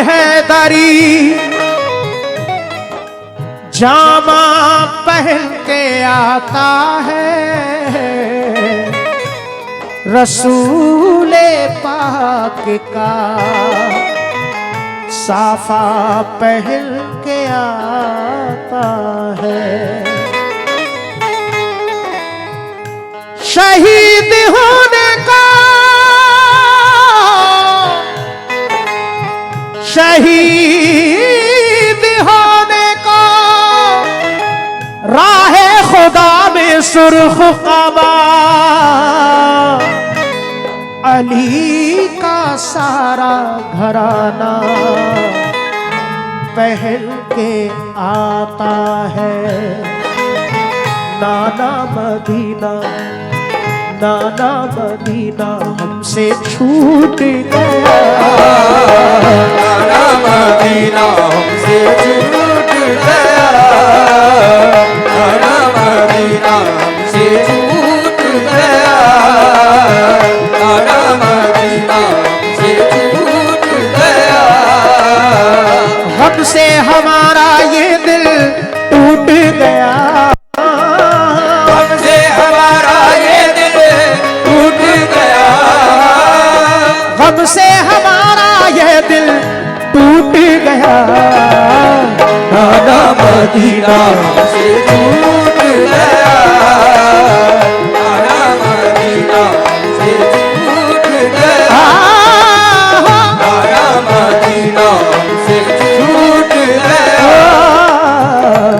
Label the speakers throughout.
Speaker 1: हैदरी जामा पहन के आता है, रसूले पाक का साफा पहन के आता है। शहीद होने का, शहीद होने को राहे खुदा में सुर्ख क़बा, अली का सारा घराना पहन के आता है। नाना मदीना, नाना मदीना हमसे छूट गया,
Speaker 2: नाना मदीना हमसे छूट गया, नाना मदीना हमसे छूट गया, नाना मदीना हमसे छूट गया।
Speaker 1: हमसे हमारा ये दिल टूट गया,
Speaker 2: हमसे हमारा ये दिल टूट गया,
Speaker 1: हमसे हमारा ये दिल टूट गया।
Speaker 2: नाना मदीना हमसे छूट गया, नाना मदीना हमसे छूट गया, नाना मदीना हमसे छूट गया,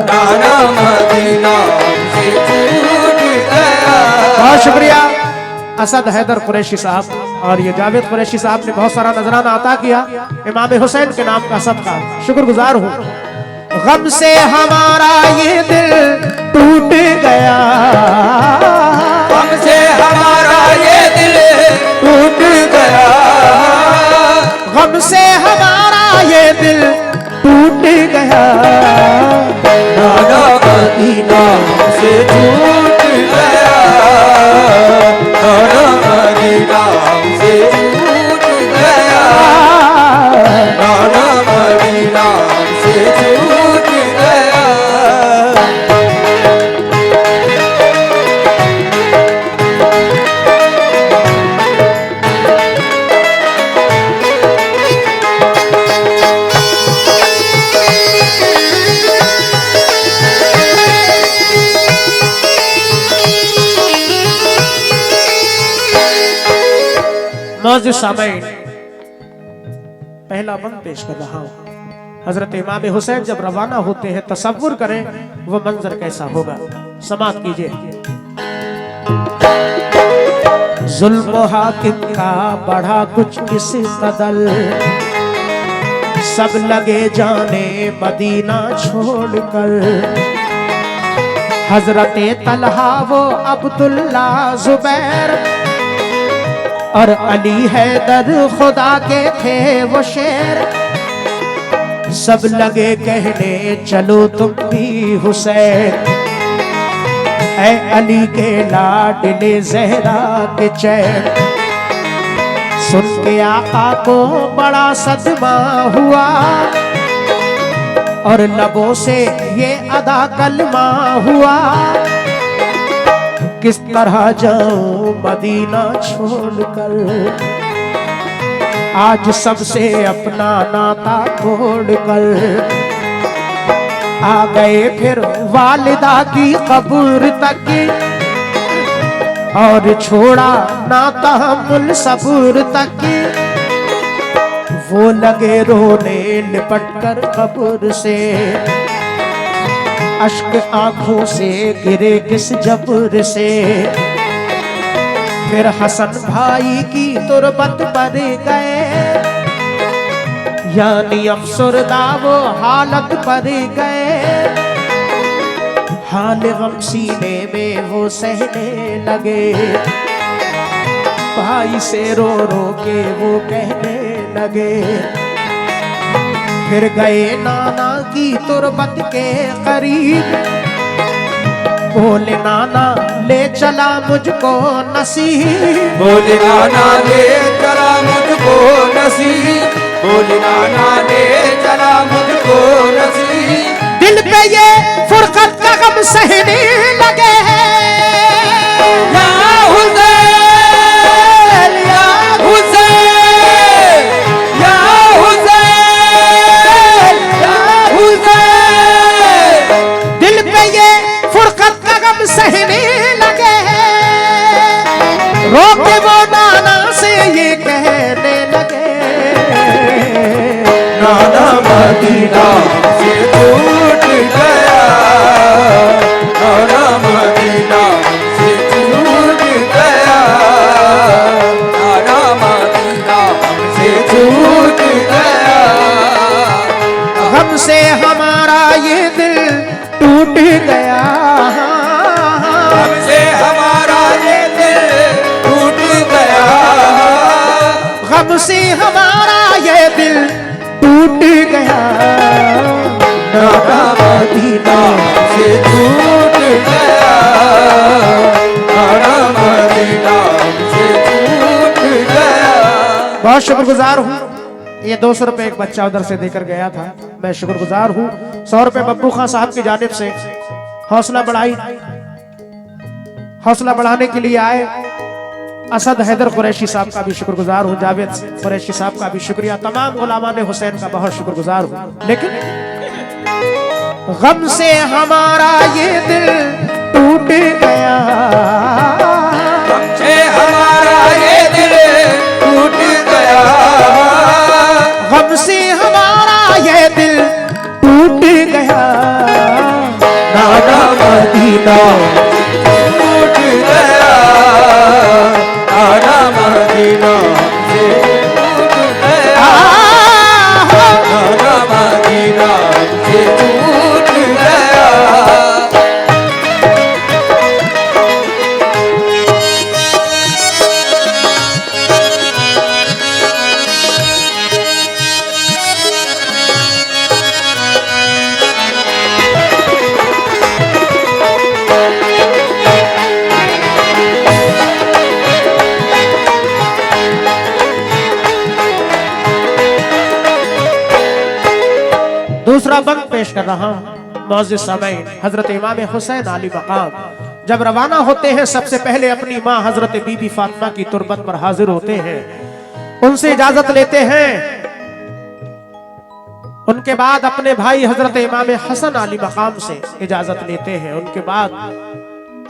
Speaker 2: नाना मदीना हमसे छूट गया।
Speaker 1: बहुत शुक्रिया असद हैदर कुरैशी साहब। और ये जावेद कुरैशी साहब ने बहुत सारा नजराना अता किया इमाम हुसैन के नाम का, सबका शुक्रगुजार हूँ। गम से हमारा ये दिल टूट गया,
Speaker 2: गम से हमारा ये दिल टूट गया,
Speaker 1: गम से हमारा ये दिल टूट गया।
Speaker 2: नाना मदीना हमसे छूट गया, नाना मदीना हमसे छूट गया, नाना मदीना हमसे छूट गया।
Speaker 1: मौजूद सामईन, पहला बंद पेश कर रहा हूँ। हजरत इमाम हुसैन जब रवाना होते हैं, तसव्वुर करें वो मंजर कैसा होगा। समाप्त कीजिए। जुल्म हाकिम का बढ़ा कुछ किस कदर, सब लगे जाने मदीना छोड़कर। हजरत तलहा वो अब्दुल्ला जुबैर और अली हैदर खुदा के थे वो शेर। सब लगे कहने चलो तुम भी हुसैन, ऐ अली के लाडले ज़हरा के चैन। सुन के आका को बड़ा सदमा हुआ और लबों से ये अदा कलमा हुआ। किस तरह जाऊं मदीना छोड़कर, आज सबसे अपना नाता तोड़कर। आ गए फिर वालिदा की कब्र तक और छोड़ा नाता मुल्सबुर तक। वो लगे रोने लिपट कर कब्र से, अश्क आंखों से गिरे किस जबर से। फिर हसन भाई की तुरबत पर गए, यानी अफसरदा वो हालत पर गए। हाल गम सीने में वो सहने लगे, भाई से रो रो के वो कहने लगे। फिर गए नाना की तुरबत के करीब, बोले नाना ले चला मुझको नसीब।
Speaker 2: बोले नाना ले चला मुझको नसीब, बोले नाना ने चला मुझको नसीब।
Speaker 1: दिल पे ये फुरकत का गम सहने लगे हैं।
Speaker 2: या हुसैन या हुसैन या हुसैन या हुसैन।
Speaker 1: दिल पे ये फुरकत का गम सहने लगे हैं। रोके वो नाना से ये कहने लगे,
Speaker 2: नाना मदीना से छूट गया, नाना मदीना से छूट गया, नाना मदीना से छूट गया।
Speaker 1: गम से हमारा ये दिल टूट गया,
Speaker 2: हमसे हमारा ये दिल टूट गया,
Speaker 1: गम से हमारा ये दिल टूट गया।
Speaker 2: नाना मदीना से छूट गया, नाना मदीना से छूट गया।
Speaker 1: बहुत शुक्रगुजार हूँ। ये 200 रुपए एक बच्चा उधर से देकर गया था, मैं शुक्रगुजार हूँ। 100 रुपए बब्बू खान साहब की जानिब से हौसला बढ़ाने के लिए आए। असद हैदर कुरैशी साहब का भी शुक्रगुजार हूँ, जावेद कुरैशी साहब का भी शुक्रिया, तमाम गुलामान हुसैन का बहुत शुक्रगुजार हूँ। लेकिन गम से हमारा ये दिल टूट गया,
Speaker 2: हमसे हमारा ये दिल टूट गया,
Speaker 1: गम से हमारा ये दिल टूट गया।
Speaker 2: नाना मदीना टूट गया, नाना मदीना से टूट गया, नाना मदीना से टूट गया।
Speaker 1: दूसरा बंद पेश कर रहा हूं। मौजूद सामईन, हजरत इमाम हुसैन आली मकाम जब रवाना होते हैं, सबसे पहले अपनी माँ हजरत बीबी फातिमा की तुरबत पर हाजिर होते हैं, उनसे इजाजत लेते हैं। उनके बाद अपने भाई हजरत इमाम हसन आली मकाम से इजाजत लेते हैं। उनके बाद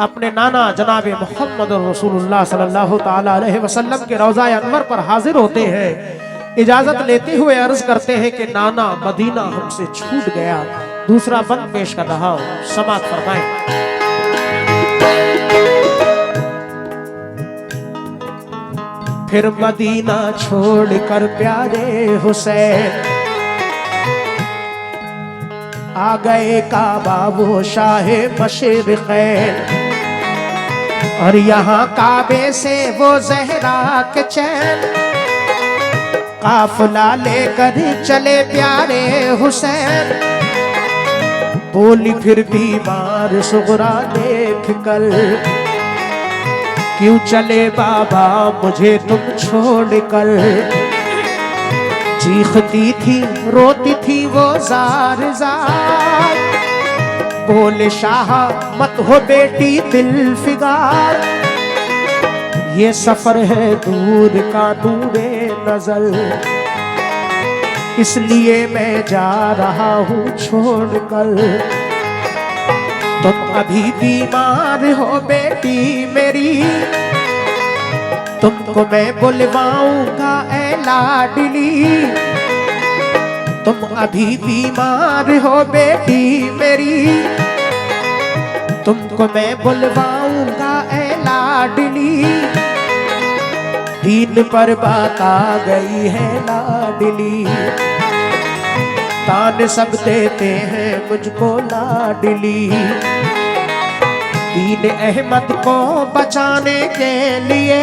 Speaker 1: अपने नाना जनाब मोहम्मद रसूलुल्लाह सल्लल्लाहु ताला अलैहि वसल्लम के रोज़ा अनवर पर हाजिर होते हैं। इजाजत लेते हुए अर्ज करते हैं कि नाना मदीना हमसे छूट गया। दूसरा बंद पेश कर रहा हूं, समाअत फरमाएं। फिर मदीना छोड़कर प्यारे हुसैन आ गए काबा वो शाहे मशरिक़ैन, और यहाँ काबे से वो ज़हरा के चैन काफिला लेकर चले प्यारे हुसैन। बोली फिर बीमार सुगरा देख कर, क्यों चले बाबा मुझे तुम छोड़ कर। चीखती थी रोती थी वो जार जार, बोले शाह मत हो बेटी दिल फिगार। ये सफर है दूर का दूरे नजर, इसलिए मैं जा रहा हूँ छोड़कर। तुम अभी बीमार हो बेटी मेरी, तुमको मैं बुलवाऊंगा ऐ लाडली। तुम अभी बीमार हो बेटी मेरी, तुमको मैं बुलवाऊंगा ऐ लाडली। दीन पर बात आ गई है लाडली, तान सब देते हैं मुझको लाडली। दीन अहमद को बचाने के लिए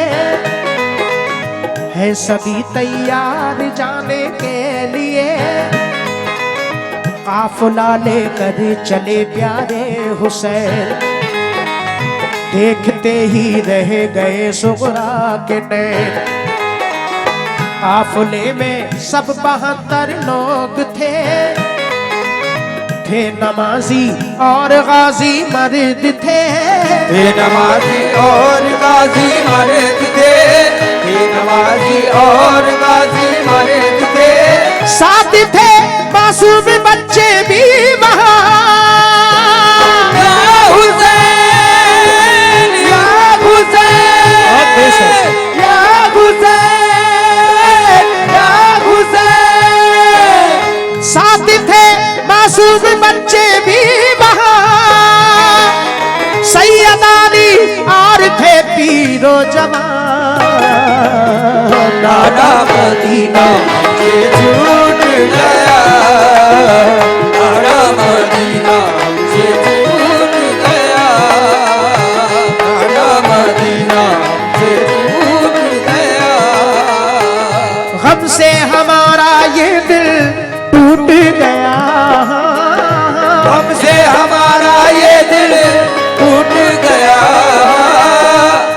Speaker 1: है सभी तैयार जाने के लिए। काफिला लेकर चले प्यारे हुसैन, देखते ही रह गए सुगरा के नैन। काफिले में सब 72 लोग थे नमाजी और गाजी मर्द थे
Speaker 2: नमाजी और गाजी मर्द थे नमाजी और गाजी मर्द थे
Speaker 1: साथ थे मासूम बच्चे भी वहाँ
Speaker 2: या हुसैन या हुसैन या हुसैन या हुसैन
Speaker 1: साथ थे मासूम बच्चे भी वहाँ सैयद अली और थे पीरो जवान
Speaker 2: नाना मदीना से छूट गया नाना मदीना से छूट गया नाना मदीना से छूट गया
Speaker 1: गम से हमारा ये दिल टूट गया
Speaker 2: हमसे हमारा ये दिल टूट गया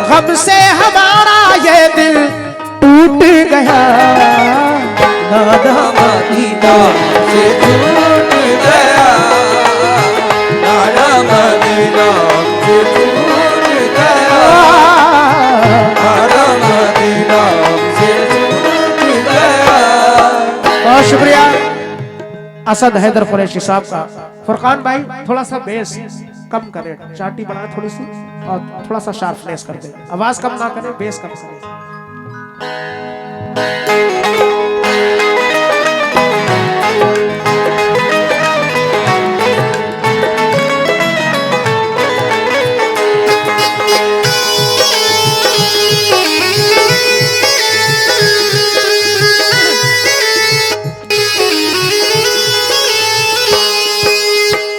Speaker 1: गम से हमारा ये दिल टूट गया
Speaker 2: नाना मदीना से छूट गया नाना मदीना से छूट गया नाना मदीना से छूट गया।
Speaker 1: बहुत शुक्रिया असद हैदर कुरैशी साहब का। फुरकान भाई थोड़ा सा बेस कम करें, चाटी बनाए थोड़ी सी और थोड़ा सा शार्पनेस कर दे, आवाज कम ना करें, बेस कम करें।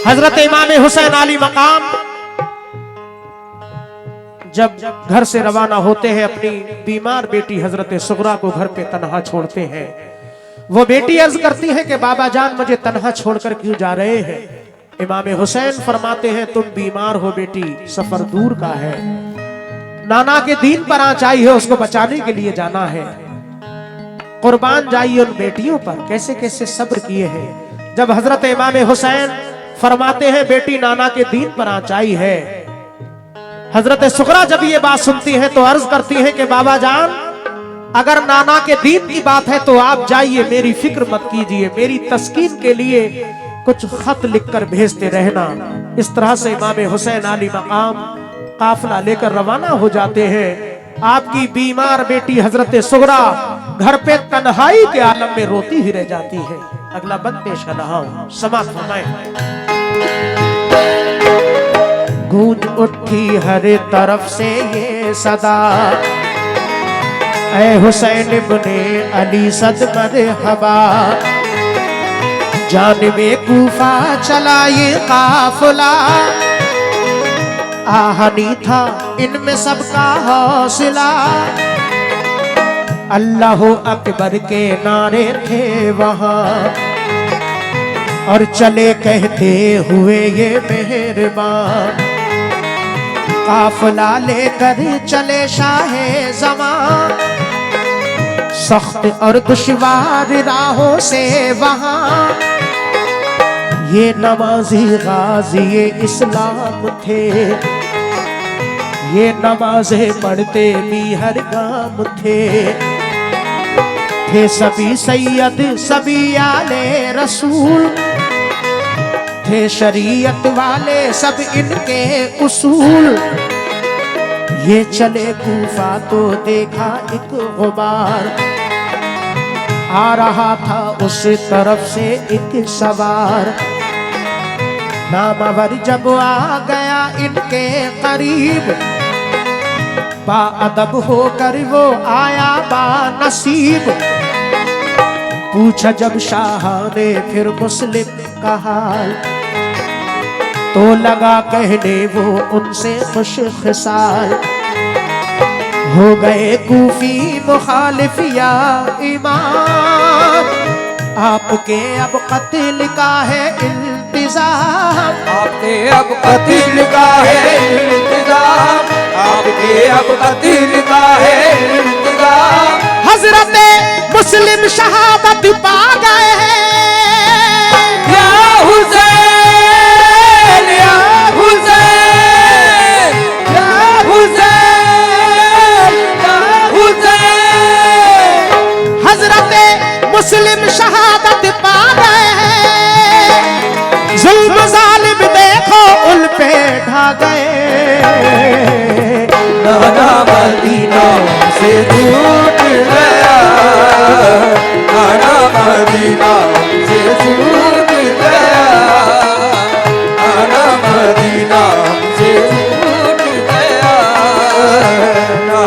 Speaker 1: हजरत इमाम हुसैन अली मकाम जब घर से रवाना होते हैं, अपनी बीमार बेटी हजरत सुगरा को घर पे तन्हा छोड़ते हैं। वो बेटी अर्ज करती है कि बाबा जान मुझे तन्हा छोड़कर क्यों जा रहे हैं। इमाम हुसैन फरमाते हैं तुम बीमार हो बेटी, सफर दूर का है, नाना के दीन पर आँच आई है, उसको बचाने के लिए जाना है, कुर्बान जाइए उन बेटियों पर। कैसे कैसे सब्र किए हैं। जब हजरत इमाम हुसैन फरमाते हैं बेटी नाना के दीन पर आँच आई है, हजरत सुगरा जब ये बात सुनती है तो अर्ज करती है कि बाबा जान अगर नाना के दीन की बात है तो आप जाइए, मेरी फिक्र मत कीजिए, मेरी तस्कीन के लिए कुछ खत लिखकर भेजते रहना। इस तरह से इमाम हुसैन अली मकाम काफिला लेकर रवाना हो जाते हैं। आपकी बीमार बेटी हजरत सुगरा घर पे तन्हाई के आलम में रोती ही रह जाती है। अगला बंद पेश कर रहा हूं, समाप्त फरमाएं। गूंज उठी हर तरफ से ये सदा, ऐ हुसैन इब्ने अली सद मरहबा, जानिबे कूफा चला ये काफिला, आहनी था इनमें सबका हौसला, अल्लाह अकबर के नारे थे वहां और चले कहते हुए ये मेहरबान, काफिला लेकर चले शाहे ज़मां, सख्त और दुश्वार राहों से वहां, ये नमाजी गाजी ये इस्लाम थे, ये नमाज़ें पढ़ते भी हर काम थे सभी सैयद सभी आले रसूल, थे शरीयत वाले सब इनके उसूल। ये चले कूफा तो देखा एक गुबार, आ रहा था उस तरफ से एक सवार, नामवर जब आ गया इनके करीब, बाअदब होकर वो आया बानसीब, पूछा जब शाह ने फिर मुस्लिम का हाल, तो लगा कहने वो उनसे खुश खिसाल, हो गए कूफी मुखालिफ या इमाम, आपके अब कत्ल का है इंतजाम,
Speaker 2: आपके अब कत्ल का है इंतजाम, आपके अब कत्ल का है इंतजाम, जाएगा।
Speaker 1: हजरत मुस्लिम शहादत पा गए हैं।
Speaker 2: या हुसैन, या हुसैन, या हुसैन, या हुसैन।
Speaker 1: हजरत मुस्लिम शहादत पा गए हैं। जुल्म जालिम देखो उन पे ढा गए।
Speaker 2: नाना मदीना से छूट गया, नाना मदीना से छूट गया, नाना मदीना से छूट गया।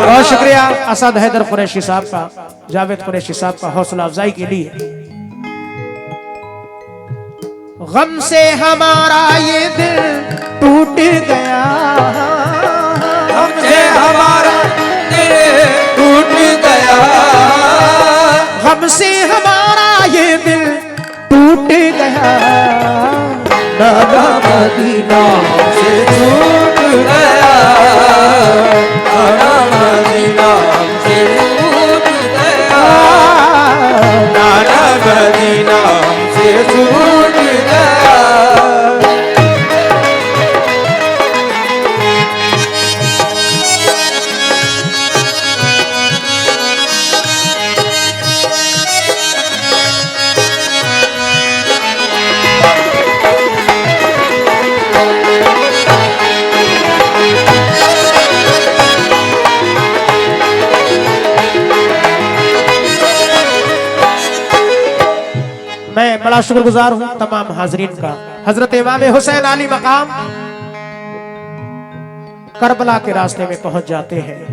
Speaker 1: बहुत शुक्रिया असद हैदर कुरैशी साहब का, जावेद कुरैशी साहब का हौसला अफजाई के लिए। गम से हमारा ये दिल टूट गया,
Speaker 2: हमसे हमारा दिल टूट गया,
Speaker 1: गम से हमारा ये दिल टूट गया।
Speaker 2: नाना मदीना से छूट गया, नाना मदीना से छूट गया, नाना मदीना से छूट गया।
Speaker 1: मैं बड़ा शुक्रगुजार हूँ तमाम हाजरीन का। हजरत इमाम हुसैन अली मकाम करबला के रास्ते में पहुंच जाते हैं।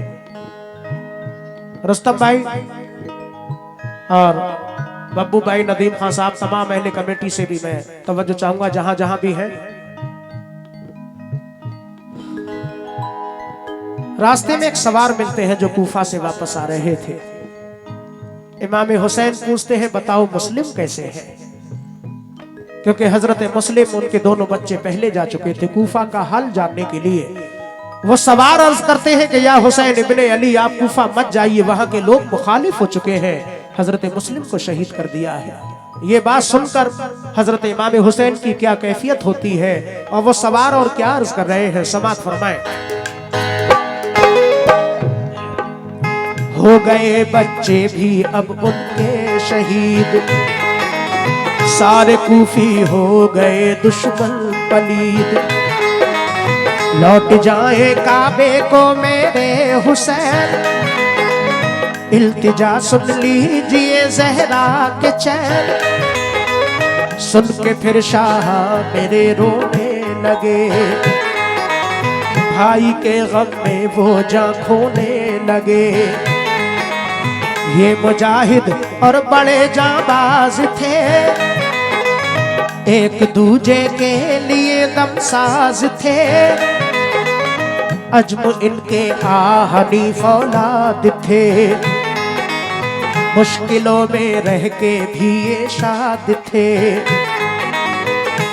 Speaker 1: रुस्तम भाई और बब्बू भाई, नदीम खान साहब, तमाम अहले कमेटी से भी मैं तवज्जो चाहूंगा जहां जहां भी हैं। रास्ते में एक सवार मिलते हैं जो कूफा से वापस आ रहे थे। इमाम हुसैन पूछते हैं बताओ मुस्लिम कैसे है, क्योंकि हजरत मुस्लिम उनके दोनों बच्चे पहले जा चुके थे कूफा का हाल जानने के लिए। वो सवार अर्ज करते हैं कि या हुसैन इब्ने अली आप कूफा मत जाइए, वहां के लोग मुखालिफ हो चुके हैं, हजरत मुस्लिम को शहीद कर दिया है। ये बात सुनकर हजरत इमाम हुसैन की क्या कैफियत होती है और वो सवार और क्या अर्ज कर रहे हैं, समाअत फरमाएं। हो गए बच्चे भी अब उनके शहीद, सारे कूफी हो गए दुश्मन पलीद। लौट जाए काबे को मेरे हुसैन, इल्तिजा सुन लीजिए ज़हरा के चैन। सुन के फिर शाह मेरे रोने लगे, भाई के गम में वो जान खोने लगे। ये मुजाहिद और बड़े जाबाज थे, एक दूजे के लिए दमसाज थे। अजम इनके आहनी फौलाद थे, मुश्किलों में रह के भी ये शाद थे।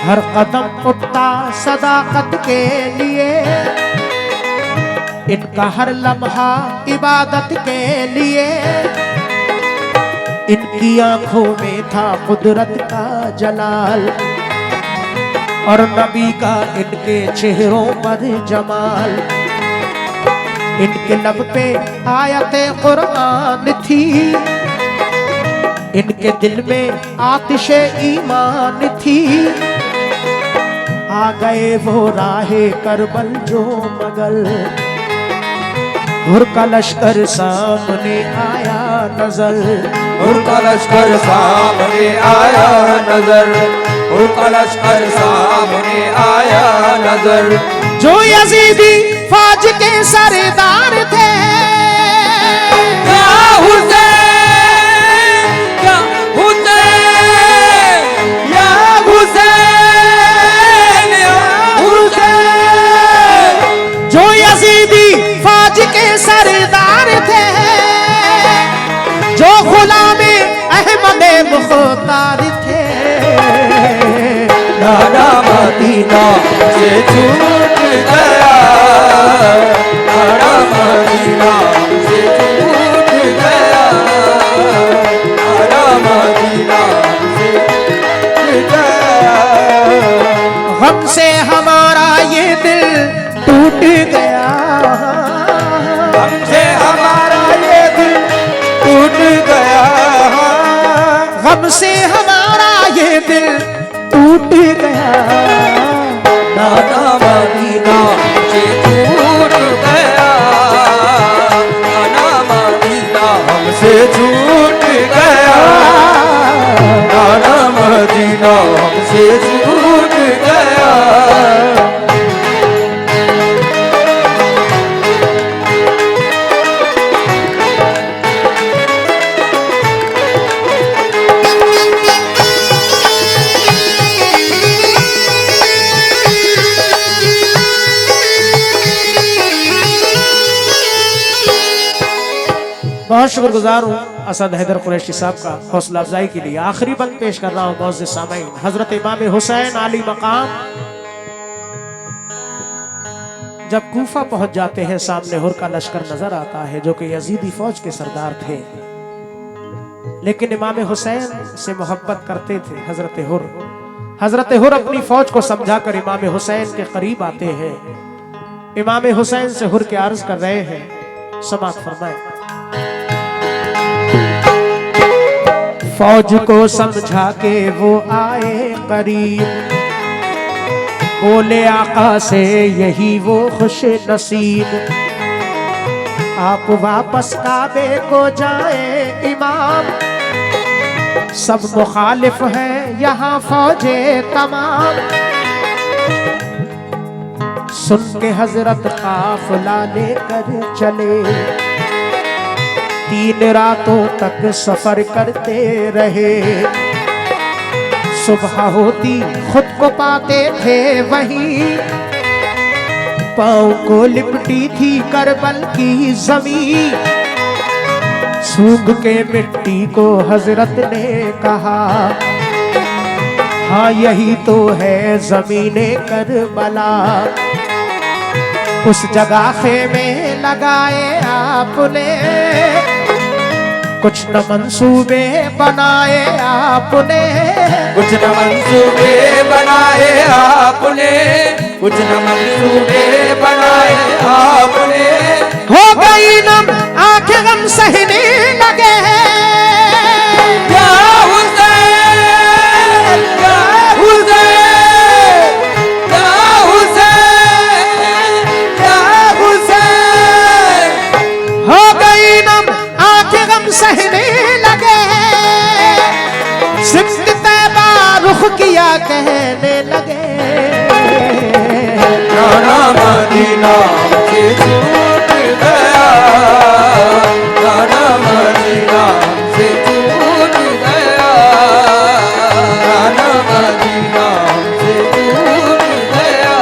Speaker 1: हर कदम उठता सदाकत के लिए, इनका हर लम्हा इबादत के लिए। इनकी आंखों में था कुदरत का जलाल, और नबी का इनके चेहरों पर जमाल। इनके लब पे आयते कुरान थी, इनके दिल में आतिशे ईमान थी। आ गए वो राहे करबल जो मगल, हुर का लश्कर सामने आया नजर।
Speaker 2: हुर का लश्कर सामने आया नजर, हुर का लश्कर सामने आया नजर।
Speaker 1: जो यजीदी फौज के सरदार थे,
Speaker 2: या हुसैन, या हुसैन, या हुसैन, या हुसैन।
Speaker 1: जो यजीदी फौज के सरदार थे, जो गुलामे अहमद मुख्तार थे।
Speaker 2: नाना मदीना से छूट गया, नाना मदीना से छूट गया। गया,
Speaker 1: गम से हमारा ये दिल टूट गया,
Speaker 2: हमसे हमारा ये दिल टूट गया,
Speaker 1: गम से हमारा ये दिल टूट गया।
Speaker 2: नाना मदीना से छूट गया, नाना मदीना हमसे छूट गया, नाना मदीना हमसे छूट गया।
Speaker 1: बहुत शुक्रगुजार हूँ असद हैदर कुरैशी साहब का हौसला अफजाई के लिए। आखिरी बंद पेश कर रहा हूँ मौजूद सामीन, हजरत इमाम हुसैन आली मकाम जब कूफा पहुंच जाते हैं, सामने हुर का लश्कर नजर आता है जो कि यजीदी फौज के सरदार थे, लेकिन इमाम हुसैन से मोहब्बत करते थे हजरत हुर। हजरत हुर अपनी फौज को समझाकर इमाम हुसैन के करीब आते हैं। इमाम हुसैन से हुर के अर्ज कर रहे हैं, समाअत फरमाए। फौज को समझा के वो आए करीब, बोले आका से यही वो खुश नसीब, आप वापस काबे को जाए इमाम, सब मुखालिफ हैं यहाँ फौजे तमाम। सुन के हजरत काफिला लेकर चले, 3 रातों तक सफर करते रहे, सुबह होती खुद को पाते थे वहीं, पाँव को लिपटी थी करबल की जमीन। सूंघ के मिट्टी को हजरत ने कहा, हाँ यही तो है जमीने करबला। उस जगह खेमे लगाए आपने, कुछ न मंसूबे बनाए आपने,
Speaker 2: कुछ न मंसूबे बनाए आपने, कुछ न मंसूबे बनाए आपने।
Speaker 1: हो गई नम आंखें गम सहने लगे,
Speaker 2: या हुसैन, या हुसैन, या हुसैन, या हुसैन।
Speaker 1: हो गई नम आंखें गम सहने लगे, सिफ्त तैबा रुख किया कहने लगे,
Speaker 2: नाना मदीना से छूट गया, नाना मदीना से छूट गया, नाना मदीना से छूट गया।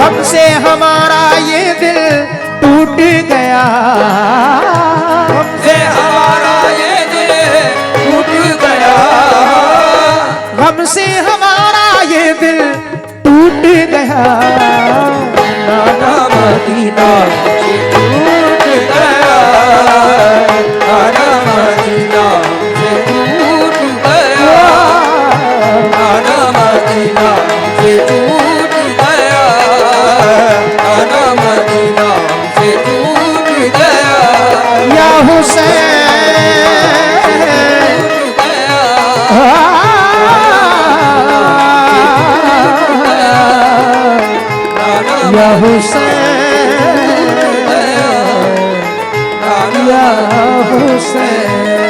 Speaker 1: हमसे हमारा ये दिल टूट गया,
Speaker 2: हमसे हमारा ये दिल टूट गया,
Speaker 1: हमसे हमारा ये दिल टूट गया।
Speaker 2: नाना मदीना से छूट गया, नाना मदीना से छूट गया, नाना मदीना से छूट गया, नाना मदीना से छूट गया,
Speaker 1: या हुसैन,
Speaker 2: छूट गया,
Speaker 1: या हुसैन,
Speaker 2: नाना
Speaker 1: या हुसैन।